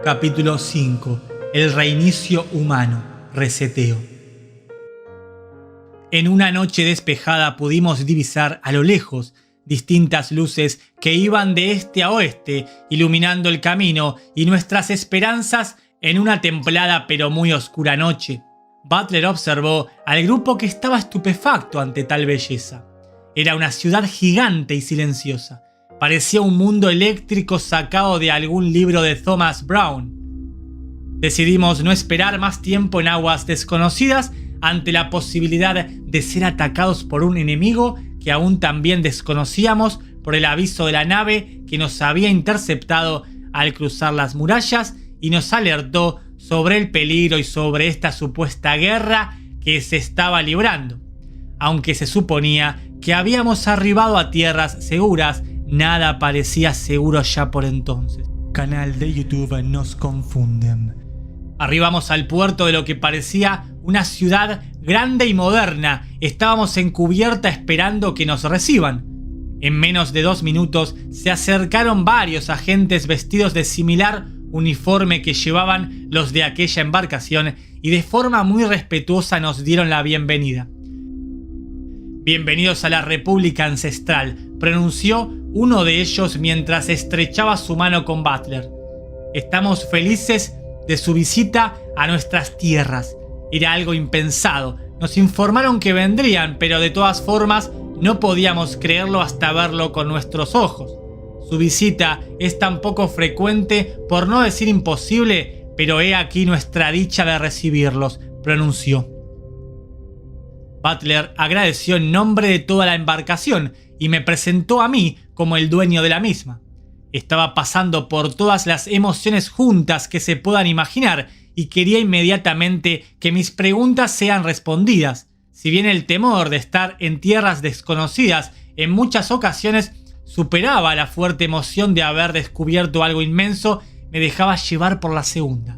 Capítulo 5. El reinicio humano. Reseteo. En una noche despejada pudimos divisar a lo lejos distintas luces que iban de este a oeste, iluminando el camino y nuestras esperanzas en una templada pero muy oscura noche. Butler observó al grupo que estaba estupefacto ante tal belleza. Era una ciudad gigante y silenciosa. Parecía un mundo eléctrico sacado de algún libro de Thomas Brown. Decidimos no esperar más tiempo en aguas desconocidas ante la posibilidad de ser atacados por un enemigo que aún también desconocíamos por el aviso de la nave que nos había interceptado al cruzar las murallas y nos alertó sobre el peligro y sobre esta supuesta guerra que se estaba librando. Aunque se suponía que habíamos arribado a tierras seguras, nada parecía seguro ya por entonces. Canal de YouTube Nos Confunden. Arribamos al puerto de lo que parecía una ciudad grande y moderna. Estábamos en cubierta esperando que nos reciban. En menos de 2 minutos se acercaron varios agentes vestidos de similar uniforme que llevaban los de aquella embarcación y de forma muy respetuosa nos dieron la bienvenida. «Bienvenidos a la República Ancestral», pronunció uno de ellos mientras estrechaba su mano con Butler. «Estamos felices de su visita a nuestras tierras. Era algo impensado. Nos informaron que vendrían, pero de todas formas no podíamos creerlo hasta verlo con nuestros ojos. Su visita es tan poco frecuente, por no decir imposible, pero he aquí nuestra dicha de recibirlos», pronunció. Butler agradeció en nombre de toda la embarcación y me presentó a mí como el dueño de la misma. Estaba pasando por todas las emociones juntas que se puedan imaginar y quería inmediatamente que mis preguntas sean respondidas. Si bien el temor de estar en tierras desconocidas en muchas ocasiones superaba la fuerte emoción de haber descubierto algo inmenso, me dejaba llevar por la segunda.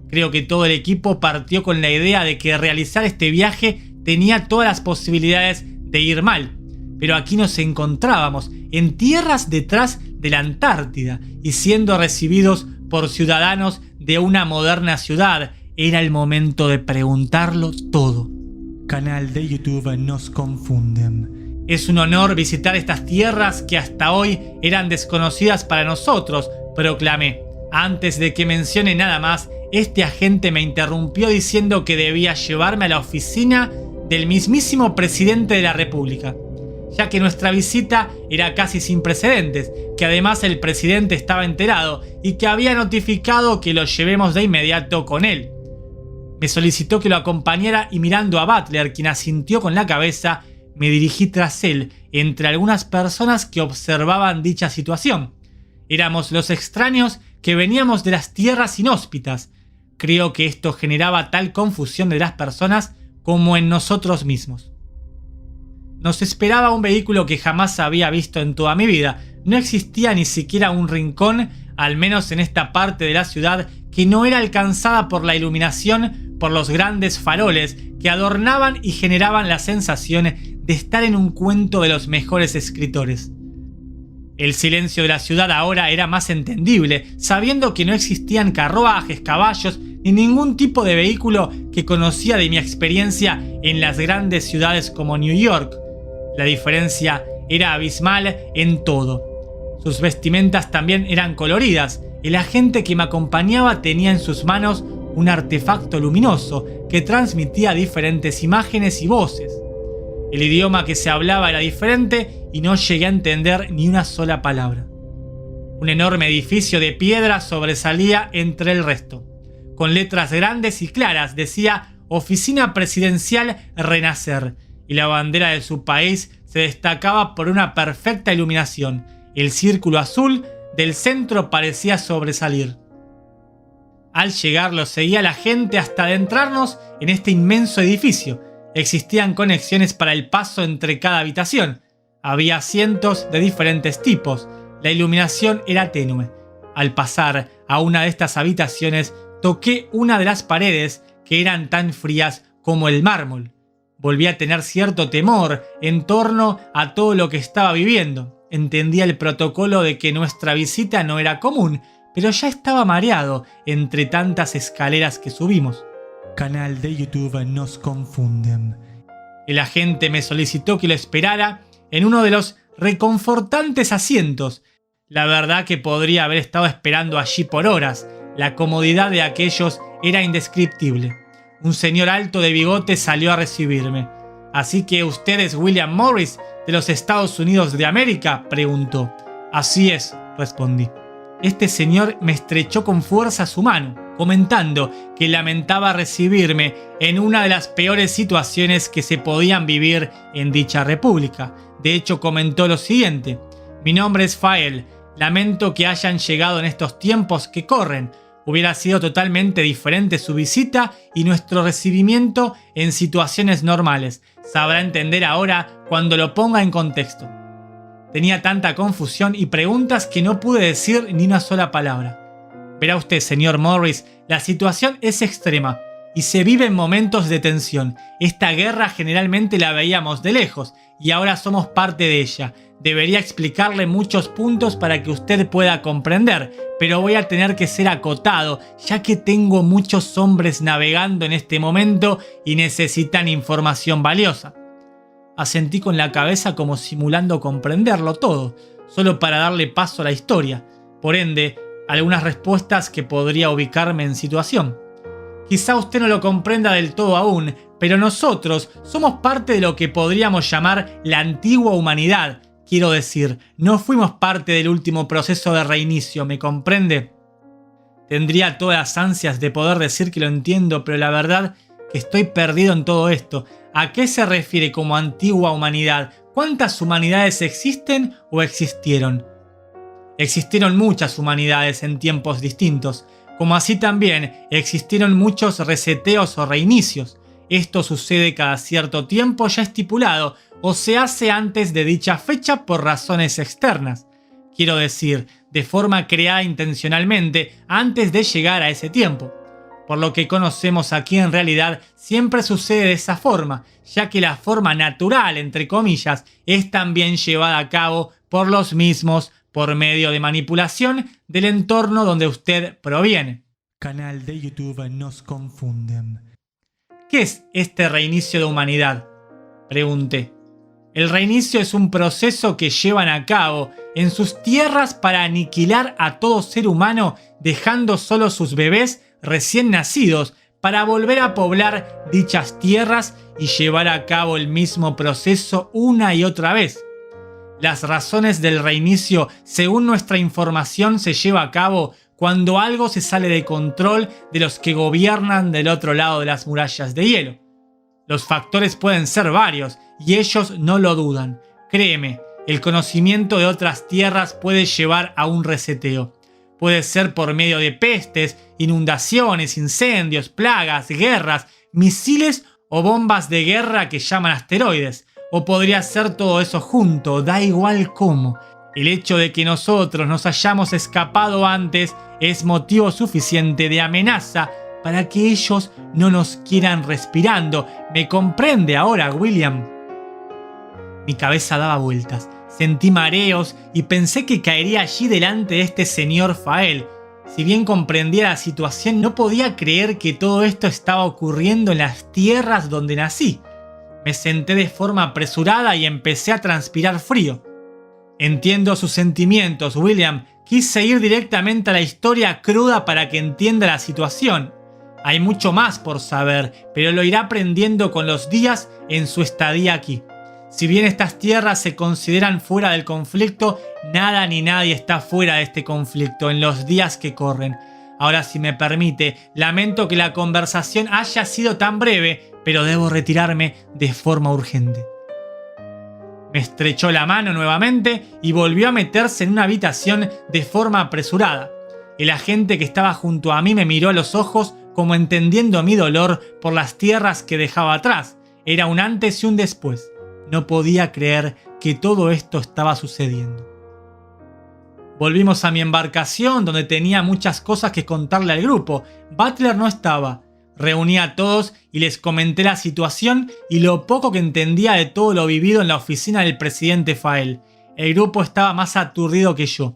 Creo que todo el equipo partió con la idea de que realizar este viaje tenía todas las posibilidades de ir mal. Pero aquí nos encontrábamos en tierras detrás de la Antártida y siendo recibidos por ciudadanos de una moderna ciudad. Era el momento de preguntarlo todo. Canal de YouTube Nos Confunden. «Es un honor visitar estas tierras que hasta hoy eran desconocidas para nosotros», proclamé. Antes de que mencione nada más, este agente me interrumpió diciendo que debía llevarme a la oficina del mismísimo presidente de la República, ya que nuestra visita era casi sin precedentes, que además el presidente estaba enterado y que había notificado que lo llevemos de inmediato con él. Me solicitó que lo acompañara y mirando a Butler, quien asintió con la cabeza, me dirigí tras él entre algunas personas que observaban dicha situación. Éramos los extraños que veníamos de las tierras inhóspitas. Creo que esto generaba tal confusión de las personas como en nosotros mismos. Nos esperaba un vehículo que jamás había visto en toda mi vida. No existía ni siquiera un rincón, al menos en esta parte de la ciudad, que no era alcanzada por la iluminación por los grandes faroles que adornaban y generaban la sensación de estar en un cuento de los mejores escritores. El silencio de la ciudad ahora era más entendible, sabiendo que no existían carruajes, caballos ni ningún tipo de vehículo que conocía de mi experiencia en las grandes ciudades como New York. La diferencia era abismal en todo. Sus vestimentas también eran coloridas. El agente que me acompañaba tenía en sus manos un artefacto luminoso que transmitía diferentes imágenes y voces. El idioma que se hablaba era diferente y no llegué a entender ni una sola palabra. Un enorme edificio de piedra sobresalía entre el resto. Con letras grandes y claras decía Oficina Presidencial Renacer, y la bandera de su país se destacaba por una perfecta iluminación. El círculo azul del centro parecía sobresalir. Al llegar lo seguía la gente hasta adentrarnos en este inmenso edificio. Existían conexiones para el paso entre cada habitación. Había asientos de diferentes tipos. La iluminación era tenue. Al pasar a una de estas habitaciones, toqué una de las paredes que eran tan frías como el mármol. Volví a tener cierto temor en torno a todo lo que estaba viviendo. Entendía el protocolo de que nuestra visita no era común, pero ya estaba mareado entre tantas escaleras que subimos. Canal de YouTube Nos Confunden. El agente me solicitó que lo esperara en uno de los reconfortantes asientos. La verdad que podría haber estado esperando allí por horas. La comodidad de aquellos era indescriptible. Un señor alto de bigote salió a recibirme. «¿Así que usted es William Morris de los Estados Unidos de América?», preguntó. «Así es», respondí. Este señor me estrechó con fuerza su mano, comentando que lamentaba recibirme en una de las peores situaciones que se podían vivir en dicha república. De hecho, comentó lo siguiente: «Mi nombre es Fael. Lamento que hayan llegado en estos tiempos que corren. Hubiera sido totalmente diferente su visita y nuestro recibimiento en situaciones normales. Sabrá entender ahora cuando lo ponga en contexto». Tenía tanta confusión y preguntas que no pude decir ni una sola palabra. Verá usted, señor Morris, la situación es extrema y se vive en momentos de tensión. Esta guerra generalmente la veíamos de lejos y ahora somos parte de ella. Debería explicarle muchos puntos para que usted pueda comprender, pero voy a tener que ser acotado, ya que tengo muchos hombres navegando en este momento y necesitan información valiosa. Asentí con la cabeza como simulando comprenderlo todo, solo para darle paso a la historia. Por ende, algunas respuestas que podría ubicarme en situación. Quizá usted no lo comprenda del todo aún, pero nosotros somos parte de lo que podríamos llamar la antigua humanidad. Quiero decir, no fuimos parte del último proceso de reinicio, ¿me comprende? Tendría todas las ansias de poder decir que lo entiendo, pero la verdad que estoy perdido en todo esto. ¿A qué se refiere como antigua humanidad? ¿Cuántas humanidades existen o existieron? Existieron muchas humanidades en tiempos distintos, como así también existieron muchos reseteos o reinicios. Esto sucede cada cierto tiempo ya estipulado o se hace antes de dicha fecha por razones externas. Quiero decir, de forma creada intencionalmente antes de llegar a ese tiempo. Por lo que conocemos aquí en realidad siempre sucede de esa forma, ya que la forma natural, entre comillas, es también llevada a cabo por los mismos por medio de manipulación del entorno donde usted proviene. Canal de YouTube Nos Confunden. ¿Qué es este reinicio de humanidad?, pregunté. El reinicio es un proceso que llevan a cabo en sus tierras para aniquilar a todo ser humano, dejando solo sus bebés recién nacidos para volver a poblar dichas tierras y llevar a cabo el mismo proceso una y otra vez. Las razones del reinicio, según nuestra información, se lleva a cabo cuando algo se sale de control de los que gobiernan del otro lado de las murallas de hielo. Los factores pueden ser varios y ellos no lo dudan. Créeme, el conocimiento de otras tierras puede llevar a un reseteo. Puede ser por medio de pestes, inundaciones, incendios, plagas, guerras, misiles o bombas de guerra que llaman asteroides. O podría ser todo eso junto, da igual cómo. El hecho de que nosotros nos hayamos escapado antes es motivo suficiente de amenaza para que ellos no nos quieran respirando. ¿Me comprende ahora, William? Mi cabeza daba vueltas, sentí mareos y pensé que caería allí delante de este señor Fael. Si bien comprendía la situación, no podía creer que todo esto estaba ocurriendo en las tierras donde nací. Me senté de forma apresurada y empecé a transpirar frío. Entiendo sus sentimientos, William. Quise ir directamente a la historia cruda para que entienda la situación. Hay mucho más por saber, pero lo irá aprendiendo con los días en su estadía aquí. Si bien estas tierras se consideran fuera del conflicto, nada ni nadie está fuera de este conflicto en los días que corren. Ahora, si me permite, lamento que la conversación haya sido tan breve, pero debo retirarme de forma urgente. Me estrechó la mano nuevamente y volvió a meterse en una habitación de forma apresurada. El agente que estaba junto a mí me miró a los ojos como entendiendo mi dolor por las tierras que dejaba atrás. Era un antes y un después. No podía creer que todo esto estaba sucediendo. Volvimos a mi embarcación, donde tenía muchas cosas que contarle al grupo. Butler no estaba. Reuní a todos y les comenté la situación y lo poco que entendía de todo lo vivido en la oficina del presidente Fael. El grupo estaba más aturdido que yo.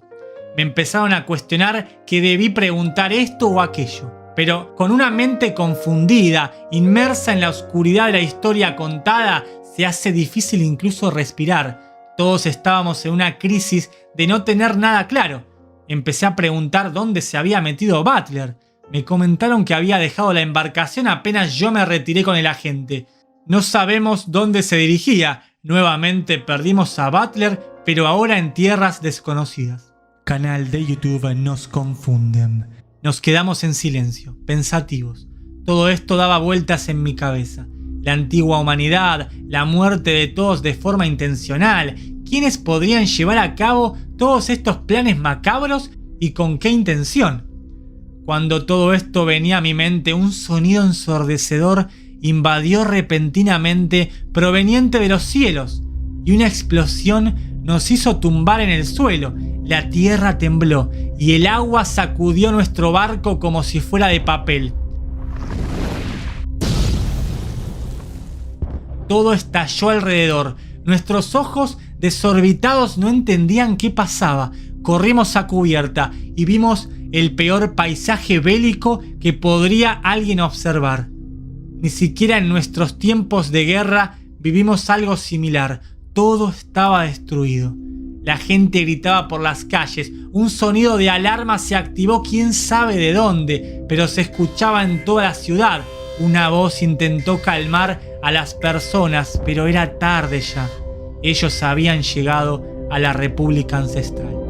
Me empezaron a cuestionar que debí preguntar esto o aquello. Pero con una mente confundida, inmersa en la oscuridad de la historia contada, se hace difícil incluso respirar. Todos estábamos en una crisis de no tener nada claro. Empecé a preguntar dónde se había metido Butler. Me comentaron que había dejado la embarcación apenas yo me retiré con el agente. No sabemos dónde se dirigía. Nuevamente perdimos a Butler, pero ahora en tierras desconocidas. Canal de YouTube Nos Confunden. Nos quedamos en silencio, pensativos. Todo esto daba vueltas en mi cabeza. La antigua humanidad, la muerte de todos de forma intencional. ¿Quiénes podrían llevar a cabo todos estos planes macabros y con qué intención? Cuando todo esto venía a mi mente, un sonido ensordecedor invadió repentinamente proveniente de los cielos y una explosión nos hizo tumbar en el suelo. La tierra tembló y el agua sacudió nuestro barco como si fuera de papel. Todo estalló alrededor. Nuestros ojos desorbitados no entendían qué pasaba. Corrimos a cubierta y vimos el peor paisaje bélico que podría alguien observar. Ni siquiera en nuestros tiempos de guerra vivimos algo similar. Todo estaba destruido. La gente gritaba por las calles. Un sonido de alarma se activó quién sabe de dónde, pero se escuchaba en toda la ciudad. Una voz intentó calmar a las personas, pero era tarde ya. Ellos habían llegado a la República Ancestral.